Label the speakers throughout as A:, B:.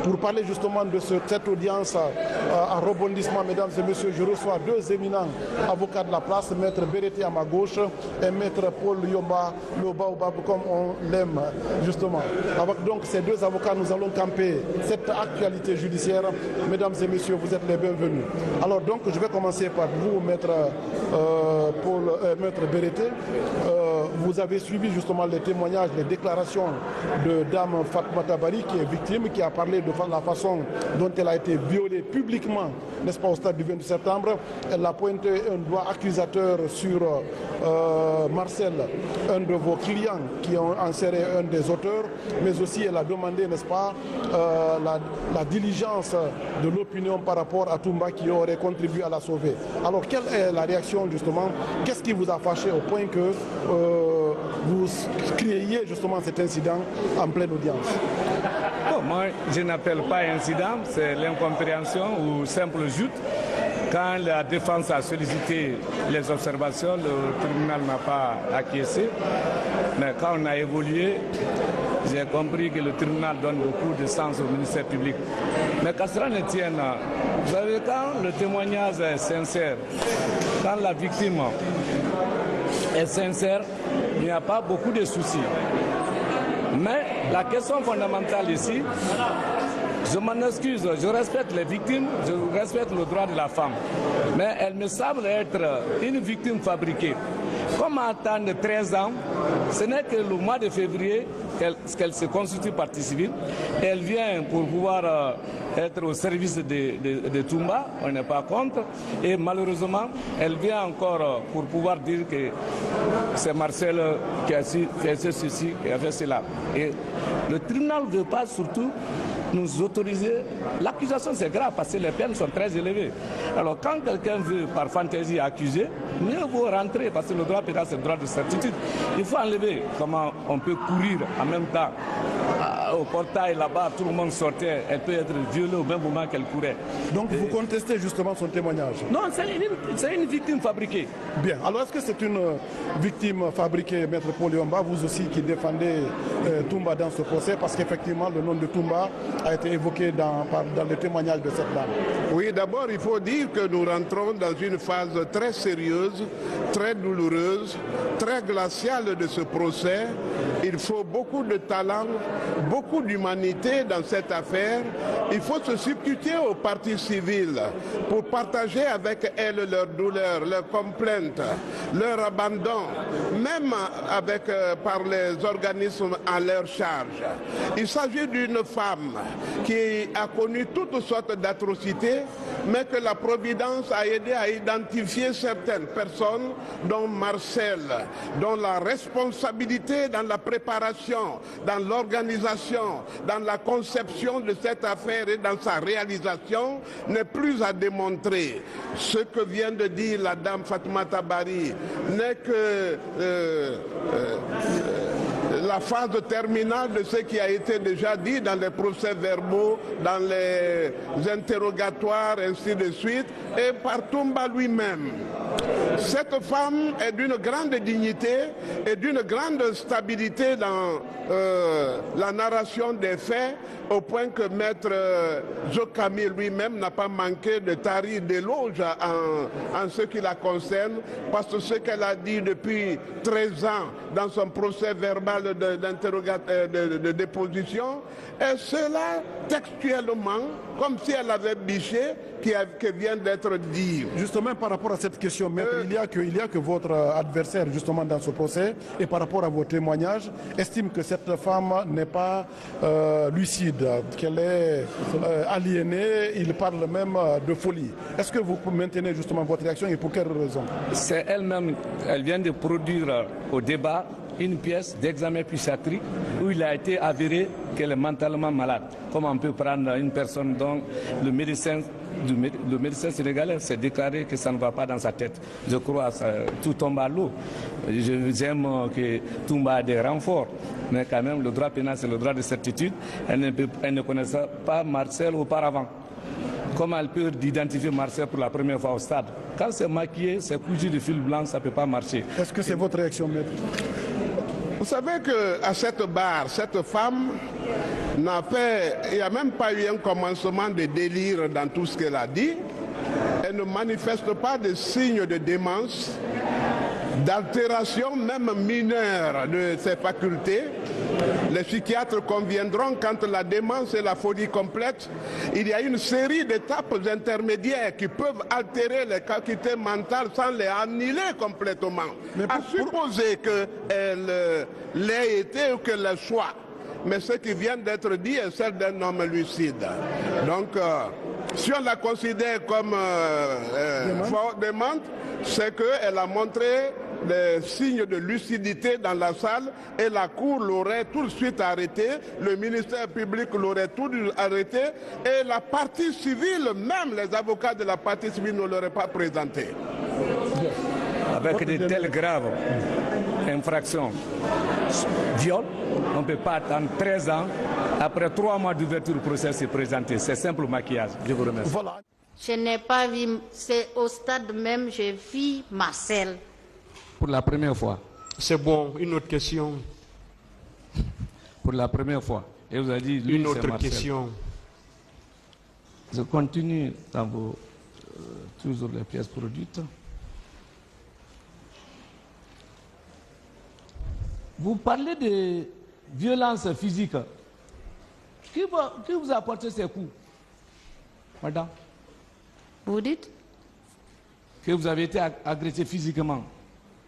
A: Pour parler justement de cette audience à rebondissement, mesdames et messieurs, je reçois deux éminents avocats de la place, maître Bérété à ma gauche et maître Paul Yomba, le baobab comme on l'aime justement. Avec donc ces deux avocats, nous allons camper cette actualité judiciaire. Mesdames et messieurs, vous êtes les bienvenus. Alors donc, je vais commencer par vous, maître maître Bérété. Vous avez suivi justement les témoignages, les déclarations de Dame Fatoumata Bari, qui est victime, qui a parlé de la façon dont elle a été violée publiquement, n'est-ce pas, au stade du 20 septembre. Elle a pointé un doigt accusateur sur Marcel, un de vos clients qui ont enserré un des auteurs, mais aussi elle a demandé, n'est-ce pas, la diligence de l'opinion par rapport à Toumba qui aurait contribué à la sauver. Alors quelle est la réaction justement? Qu'est-ce qui vous a fâché au point que vous créiez justement cet incident en pleine audience?
B: Bon, moi, je n'appelle pas incident, c'est l'incompréhension ou simple joute. Quand la défense a sollicité les observations, le tribunal n'a pas acquiescé. Mais quand on a évolué, j'ai compris que le tribunal donne beaucoup de sens au ministère public. Mais qu'à cela ne tienne, vous savez, quand le témoignage est sincère, quand la victime est sincère, il n'y a pas beaucoup de soucis. Mais la question fondamentale ici, je m'en excuse, je respecte les victimes, je respecte le droit de la femme. Mais elle me semble être une victime fabriquée. Comme à temps de 13 ans, ce n'est que le mois de février qu'elle se constitue partie civile. Elle vient pour pouvoir être au service de Toumba, on n'est pas contre. Et malheureusement, elle vient encore pour pouvoir dire que c'est Marcel qui a fait ceci, qui a fait cela. Et le tribunal ne veut pas surtout nous autoriser. L'accusation, c'est grave parce que les peines sont très élevées. Alors quand quelqu'un veut par fantaisie accuser, mieux vaut rentrer parce que le droit pénal, c'est le droit de certitude. Il faut enlever comment on peut courir en même temps au portail là-bas, tout le monde sortait, elle peut être violée au même moment qu'elle courait.
A: Donc vous contestez justement son témoignage?
B: Non, c'est une victime fabriquée.
A: Bien, alors est-ce que c'est une victime fabriquée, maître Paul Yomba, vous aussi qui défendez Toumba dans ce procès, parce qu'effectivement le nom de Toumba a été évoqué dans le témoignage de cette dame?
C: Oui, d'abord il faut dire que nous rentrons dans une phase très sérieuse, très douloureuse, très glaciale de ce procès. Il faut beaucoup de talent, beaucoup d'humanité dans cette affaire. Il faut se substituer aux parties civiles pour partager avec elles leurs douleurs, leurs complaintes, leur abandon, même avec, par les organismes à leur charge. Il s'agit d'une femme qui a connu toutes sortes d'atrocités, mais que la Providence a aidé à identifier certaines personnes, dont Marcel, dont la responsabilité dans la préparation, dans l'organisation, dans la conception de cette affaire et dans sa réalisation n'est plus à démontrer. Ce que vient de dire la dame Fatoumata Bari n'est que la phase terminale de ce qui a été déjà dit dans les procès-verbaux, dans les interrogatoires, ainsi de suite, et par Toumba lui-même. Cette femme est d'une grande dignité et d'une grande stabilité dans la narration des faits, au point que maître Jokami lui-même n'a pas manqué de tarir d'éloges en ce qui la concerne, parce que ce qu'elle a dit depuis 13 ans dans son procès verbal de déposition, et cela textuellement, comme si elle avait biché, qui vient d'être dit.
A: Justement, par rapport à cette question, maître, il y a que votre adversaire, justement, dans ce procès, et par rapport à vos témoignages, estime que cette femme n'est pas lucide, qu'elle est aliénée, il parle même de folie. Est-ce que vous maintenez justement votre réaction et pour quelle raison?
B: C'est elle-même, elle vient de produire au débat une pièce d'examen psychiatrique où il a été avéré qu'elle est mentalement malade. Comment on peut prendre une personne dont le médecin sénégalais s'est déclaré que ça ne va pas dans sa tête. Je crois que tout tombe à l'eau. J'aime que Toumba a des renforts, mais quand même le droit pénal c'est le droit de certitude. Elle ne connaissait pas Marcel auparavant. Comment elle peut identifier Marcel pour la première fois au stade? Quand c'est maquillé, c'est cousu de fil blanc, ça ne peut pas marcher.
A: Est-ce que c'est votre réaction, maître?
C: Vous savez qu'à cette barre, cette femme il n'y a même pas eu un commencement de délire dans tout ce qu'elle a dit. Elle ne manifeste pas de signes de démence, d'altération même mineure de ses facultés. Les psychiatres conviendront quand la démence et la folie complète, il y a une série d'étapes intermédiaires qui peuvent altérer les facultés mentales sans les annihiler complètement. Mais à supposer qu'elle l'ait été ou qu'elle le soit. Mais ce qui vient d'être dit est celle d'un homme lucide. Donc, si on la considère comme démente, c'est qu'elle a montré des signes de lucidité dans la salle et la Cour l'aurait tout de suite arrêté, le ministère public l'aurait tout de suite arrêté et la partie civile, même les avocats de la partie civile ne l'auraient pas présenté.
B: Avec de telles graves infractions, viol, on ne peut pas attendre 13 ans. Après 3 mois d'ouverture du procès, c'est présenté. C'est simple maquillage. Je vous remercie.
A: Voilà.
D: Je n'ai pas vu, c'est au stade même, j'ai vu Marcel.
B: Pour la première fois.
E: C'est bon, une autre question.
B: Pour la première fois. Et vous avez dit, lui,
E: Une autre
B: Marcel.
E: question.
B: Je continue dans vos, toujours les pièces produites. Vous parlez de violence physique. Qui vous a apporté ces coups, madame?
D: Vous dites?
B: Que vous avez été agressé physiquement,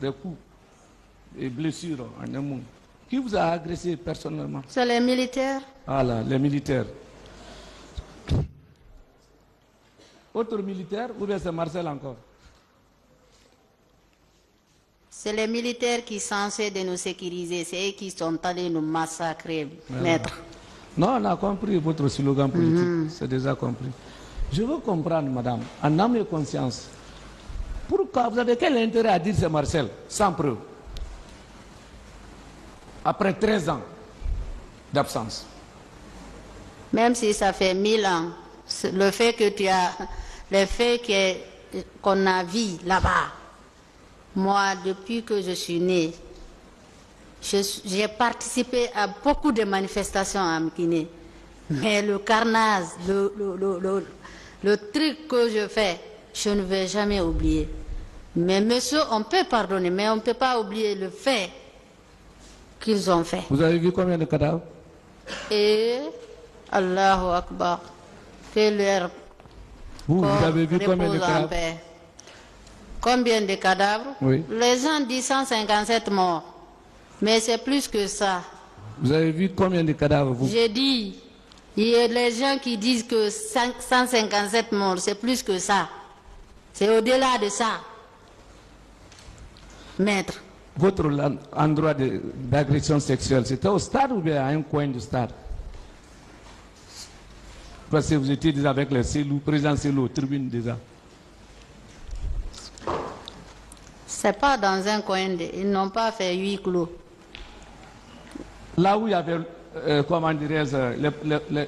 B: des coups et blessures en un mot. Qui vous a agressé personnellement?
D: C'est les militaires.
B: Ah là, les militaires. Autre militaire ou bien c'est Marcel encore?
D: C'est les militaires qui sont censés de nous sécuriser. C'est eux qui sont allés nous massacrer, maître.
B: Non, on a compris votre slogan politique. C'est déjà compris. Je veux comprendre, madame, en âme et conscience, pourquoi vous avez quel intérêt à dire c'est Marcel, sans preuve, après 13 ans d'absence?
D: Même si ça fait 1000 ans, le fait que tu as, le fait qu'on a vu là-bas, moi, depuis que je suis née, j'ai participé à beaucoup de manifestations à Mkiné. Mais le carnage, le truc que je fais, je ne vais jamais oublier. Mais monsieur, on peut pardonner, mais on ne peut pas oublier le fait qu'ils ont fait.
B: Vous avez vu combien de cadavres?
D: Et, Allahu Akbar, que leur
B: Vous avez vu combien de
D: repose en
B: cadavres?
D: paix. Combien de cadavres?
B: Oui.
D: Les gens disent 157 morts. Mais c'est plus que ça.
B: Vous avez vu combien de cadavres, vous?
D: J'ai dit, il y a les gens qui disent que 157 morts, c'est plus que ça. C'est au-delà de ça. Maître.
B: Votre endroit d'agression sexuelle, c'était au stade ou bien à un coin du stade? Parce que vous étiez déjà avec les Célou, président Célou, tribune déjà.
D: C'est pas dans un coin, ils n'ont pas fait 8 clos.
B: Là où il y avait, comment dirais-je,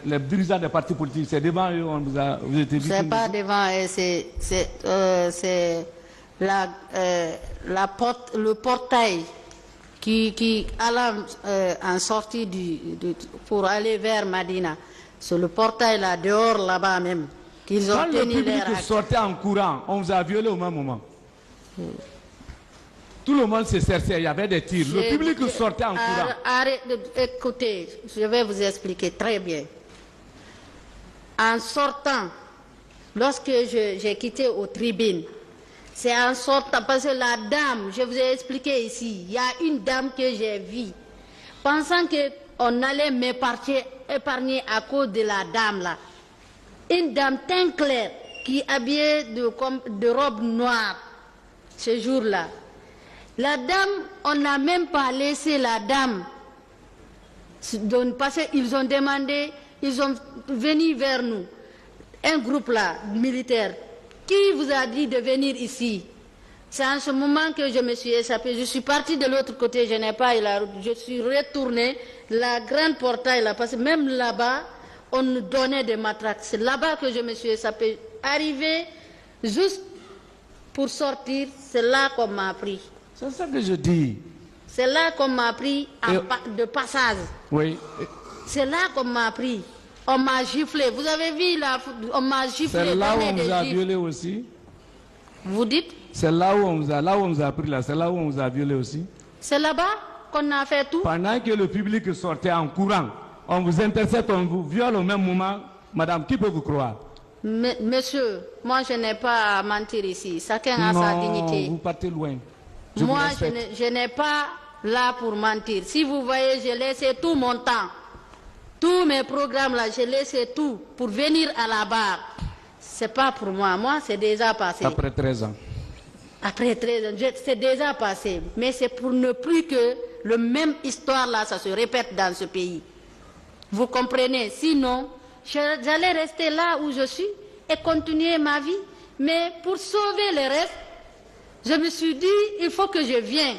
B: les dirigeants des partis politiques, c'est devant eux, vous étiez dit.
D: C'est pas devant eux, c'est le portail qui allant en sortie pour aller vers Madina. C'est le portail là, dehors là-bas même, qu'ils ont
B: Quand le
D: tenu
B: public
D: leur acte.
B: sortait en courant, on vous a violé au même moment. Tout le monde se cherchait, il y avait des tirs. Le public sortait en courant.
D: Écoutez, je vais vous expliquer très bien. En sortant, lorsque j'ai quitté aux tribunes, c'est en sortant, parce que la dame, je vous ai expliqué ici, il y a une dame que j'ai vue, pensant qu'on allait m'épargner à cause de la dame là. Une dame teint clair, qui habillée de robe noire, ce jour-là. La dame, on n'a même pas laissé la dame, parce qu'ils ont demandé, ils ont venu vers nous, un groupe là, militaire. Qui vous a dit de venir ici? C'est en ce moment que je me suis échappée. Je suis partie de l'autre côté, je n'ai pas eu la route. Je suis retournée, la grande portail là, parce que même là-bas, on nous donnait des matraques. C'est là-bas que je me suis échappée. Arrivée, juste pour sortir, c'est là qu'on m'a pris.
B: C'est ça que je dis.
D: C'est là qu'on m'a pris de passage.
B: Oui.
D: C'est là qu'on m'a pris. On m'a giflé. Vous avez vu là, on m'a giflé.
B: C'est là où on vous a violé aussi.
D: Vous dites?
B: C'est là où on vous a pris là, c'est là où on vous a violé aussi.
D: C'est là-bas qu'on a fait tout.
B: Pendant que le public sortait en courant, on vous intercepte, on vous viole au même moment. Madame, qui peut vous croire?
D: Monsieur, moi je n'ai pas à mentir ici. Chacun a sa dignité.
B: Non, vous partez loin.
D: Moi je n'ai pas là pour mentir. Si vous voyez, j'ai laissé tout mon temps. Tous mes programmes là, j'ai laissé tout pour venir à la barre. C'est pas pour moi. Moi, c'est déjà passé.
B: Après 13 ans.
D: Après 13 ans, c'est déjà passé. Mais c'est pour ne plus que le même histoire là, ça se répète dans ce pays. Vous comprenez? Sinon, j'allais rester là où je suis et continuer ma vie. Mais pour sauver le reste, je me suis dit, il faut que je vienne.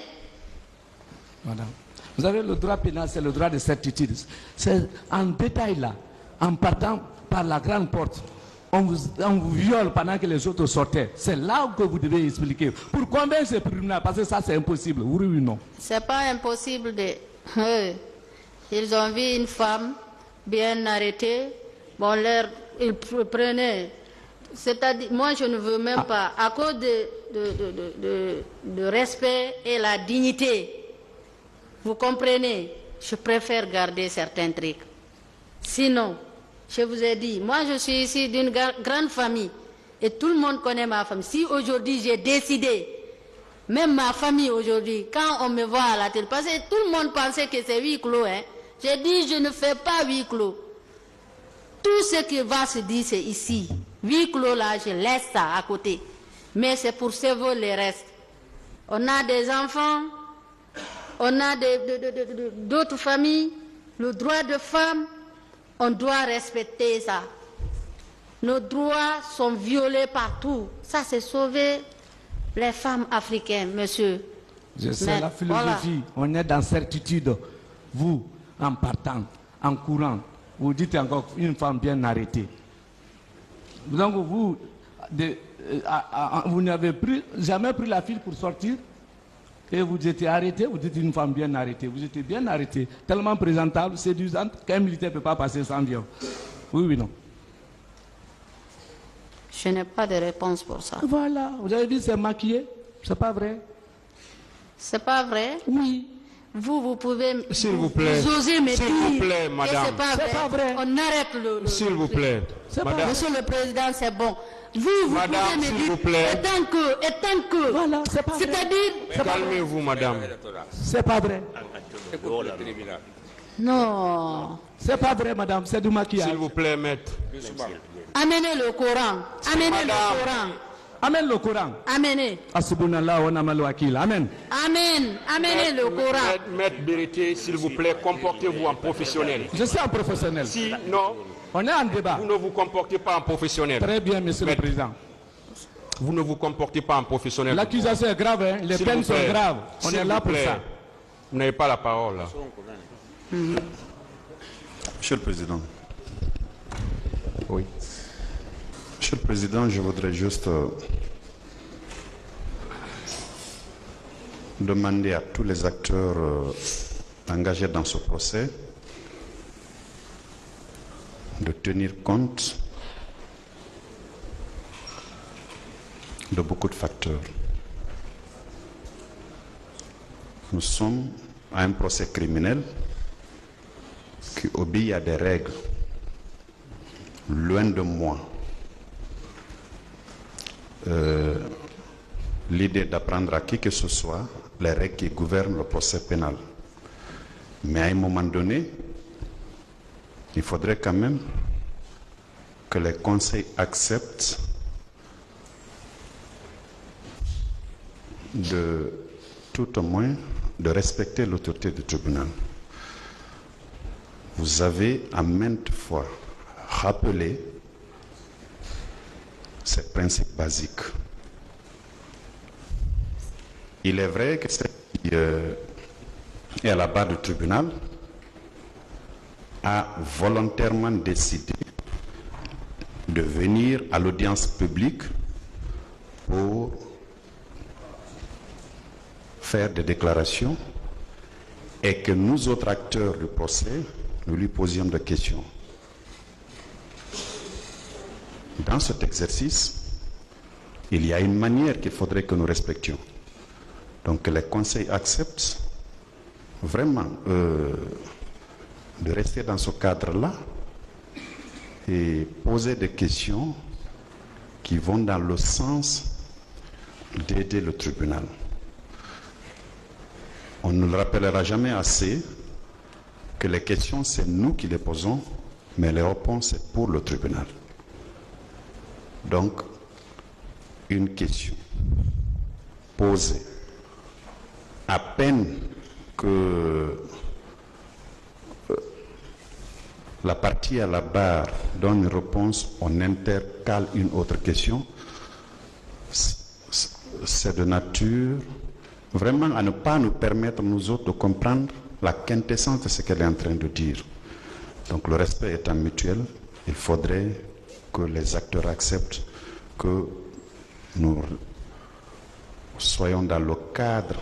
B: Madame, vous avez le droit pénal, c'est le droit de certitude. C'est en détail là, en partant par la grande porte, on vous viole pendant que les autres sortaient. C'est là que vous devez expliquer. Pour combien c'est criminel? Parce que ça c'est impossible, oui ou non?
D: C'est pas impossible de... Ils ont vu une femme bien arrêtée. Bon, ils prenaient... C'est-à-dire, moi je ne veux même pas, à cause de respect et la dignité. Vous comprenez? Je préfère garder certains trucs. Sinon, je vous ai dit, moi je suis ici d'une grande famille et tout le monde connaît ma famille. Si aujourd'hui j'ai décidé, même ma famille aujourd'hui, quand on me voit à la télé, parce que tout le monde pensait que c'est huis clos, hein. J'ai dit, je ne fais pas huis clos. Tout ce qui va se dire, c'est ici. Huis clos là, je laisse ça à côté. Mais c'est pour sauver les restes. On a des enfants, on a d'autres familles, le droit de femme, on doit respecter ça. Nos droits sont violés partout. Ça, c'est sauver les femmes africaines, monsieur.
B: Je sais la philosophie. Voilà. On est dans certitude. Vous, en partant, en courant, vous dites encore une femme bien arrêtée. Donc vous n'avez jamais pris la file pour sortir et vous étiez arrêté, vous dites une femme bien arrêtée. Vous étiez bien arrêté, tellement présentable, séduisante, qu'un militaire ne peut pas passer sans viol. Oui ou non?
D: Je n'ai pas de réponse pour ça.
B: Voilà, vous avez dit c'est maquillé, c'est pas vrai?
D: C'est pas vrai?
B: Oui.
D: Vous pouvez...
E: S'il vous plaît.
D: Vous osez me dire.
E: S'il vous plaît, madame.
D: C'est pas vrai. On arrête le
E: S'il vous plaît.
D: Madame. Monsieur le Président, c'est bon. Vous
E: madame,
D: pouvez me dire.
E: Vous plaît.
D: Et tant que.
B: Voilà, c'est pas vrai.
D: C'est-à-dire.
E: Calmez-vous, madame.
B: C'est pas vrai.
D: Non.
B: C'est pas vrai, madame, c'est du maquillage.
E: S'il vous plaît, maître.
D: Amenez le Coran. Amenez le Coran.
B: Amène le Coran.
D: Amenez.
B: Asubunallah wa ni'mal wakil. Amen.
D: Amen. Amenez le Coran.
E: Maître Berete, s'il vous plaît, comportez-vous en professionnel.
B: Je suis un professionnel.
E: Si non,
B: on est en débat.
E: Vous ne vous comportez pas en professionnel.
B: Très bien, monsieur le Président.
E: Vous ne vous comportez pas en professionnel.
B: L'accusation est grave, hein? Les peines sont graves. On est là pour ça.
E: Vous n'avez pas la parole là.
F: Monsieur le Président.
E: Oui.
F: Monsieur le Président, je voudrais juste demander à tous les acteurs engagés dans ce procès de tenir compte de beaucoup de facteurs. Nous sommes à un procès criminel qui obéit à des règles. Loin de moi l'idée d'apprendre à qui que ce soit les règles qui gouvernent le procès pénal. Mais à un moment donné, il faudrait quand même que les conseils acceptent de tout au moins de respecter l'autorité du tribunal. Vous avez à maintes fois rappelé ces principes basiques. Il est vrai que celle qui est à la barre du tribunal a volontairement décidé de venir à l'audience publique pour faire des déclarations et que nous autres acteurs du procès nous lui posions des questions. Dans cet exercice, il y a une manière qu'il faudrait que nous respections. Donc que les conseils acceptent vraiment de rester dans ce cadre-là et poser des questions qui vont dans le sens d'aider le tribunal. On ne le rappellera jamais assez que les questions, c'est nous qui les posons, mais les réponses, c'est pour le tribunal. Donc, une question posée, à peine que la partie à la barre donne une réponse, on intercale une autre question. C'est de nature vraiment à ne pas nous permettre, nous autres, de comprendre la quintessence de ce qu'elle est en train de dire. Donc le respect étant mutuel, il faudrait que les acteurs acceptent que nous soyons dans le cadre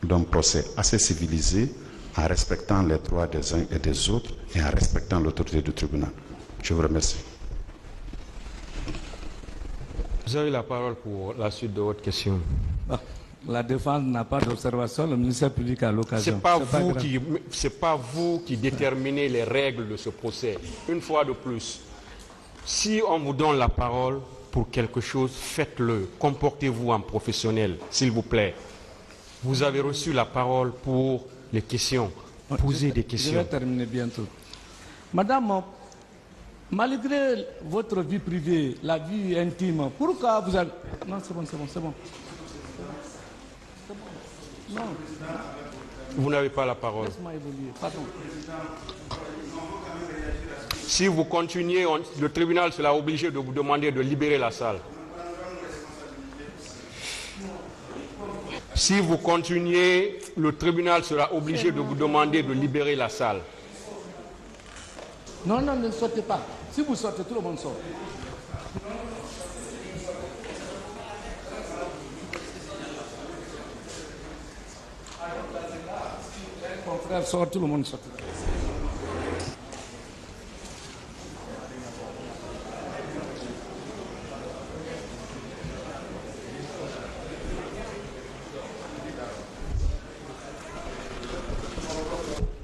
F: d'un procès assez civilisé, en respectant les droits des uns et des autres et en respectant l'autorité du tribunal. Je vous remercie.
E: Vous avez la parole pour la suite de votre question.
B: La défense n'a pas d'observation, le ministère public a l'occasion.
E: C'est pas vous qui déterminez les règles de ce procès. Une fois de plus, si on vous donne la parole pour quelque chose, faites-le. Comportez-vous en professionnel, s'il vous plaît. Vous avez reçu la parole pour les questions. Posez des questions.
B: Je vais terminer bientôt. Madame, malgré votre vie privée, la vie intime, pourquoi vous avez... Non, c'est bon. Non.
E: Vous n'avez pas la parole.
B: Laisse-moi évoluer. Pardon.
E: Si vous continuez, le tribunal sera obligé de vous demander de libérer la salle. Si vous continuez, le tribunal sera obligé de vous demander de libérer la salle.
B: Non, ne sortez pas. Si vous sortez, tout le monde sort. Mon frère sort, tout le monde sort.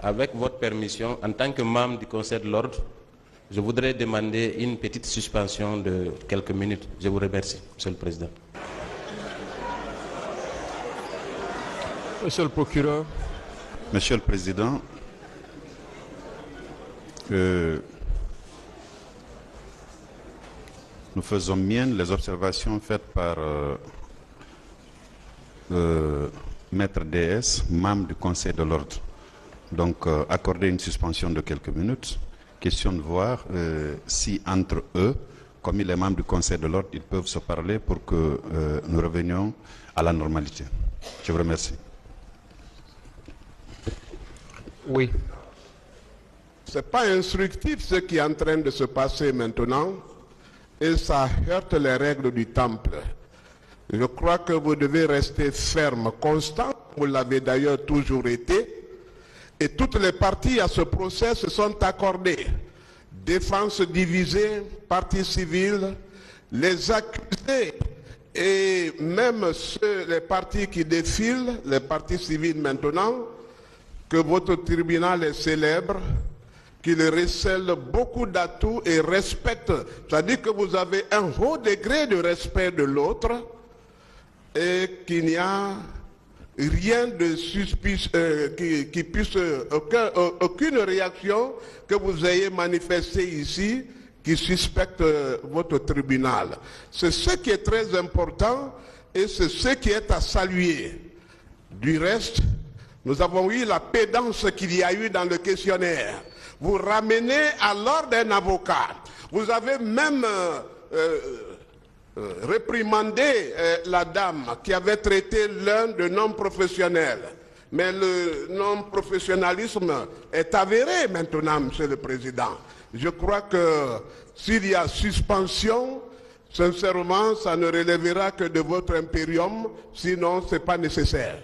G: Avec votre permission, en tant que membre du Conseil de l'Ordre, je voudrais demander une petite suspension de quelques minutes. Je vous remercie, Monsieur le Président.
E: Monsieur le procureur.
F: Monsieur le Président, nous faisons miennes les observations faites par Maître DS, membre du Conseil de l'Ordre. Donc, accorder une suspension de quelques minutes. Question de voir si entre eux, comme il est membre du Conseil de l'Ordre, ils peuvent se parler pour que nous revenions à la normalité. Je vous remercie.
E: Oui.
C: Ce n'est pas instructif ce qui est en train de se passer maintenant et ça heurte les règles du temple. Je crois que vous devez rester ferme, constant, vous l'avez d'ailleurs toujours été. Et toutes les parties à ce procès se sont accordées. Défense divisée, partie civile, les accusés et même les partis qui défilent, les partis civils maintenant, que votre tribunal est célèbre, qu'il recèle beaucoup d'atouts et respecte. C'est-à-dire que vous avez un haut degré de respect de l'autre et qu'il n'y a rien de suspicieux, qui puisse, aucune réaction que vous ayez manifestée ici qui suspecte votre tribunal. C'est ce qui est très important et c'est ce qui est à saluer. Du reste, nous avons eu la pédance qu'il y a eu dans le questionnaire. Vous ramenez à l'ordre d'un avocat. Vous avez même réprimandé la dame qui avait traité l'un de non-professionnel. Mais le non-professionnalisme est avéré maintenant, Monsieur le Président. Je crois que s'il y a suspension, sincèrement, ça ne relèvera que de votre impérium, sinon ce n'est pas nécessaire.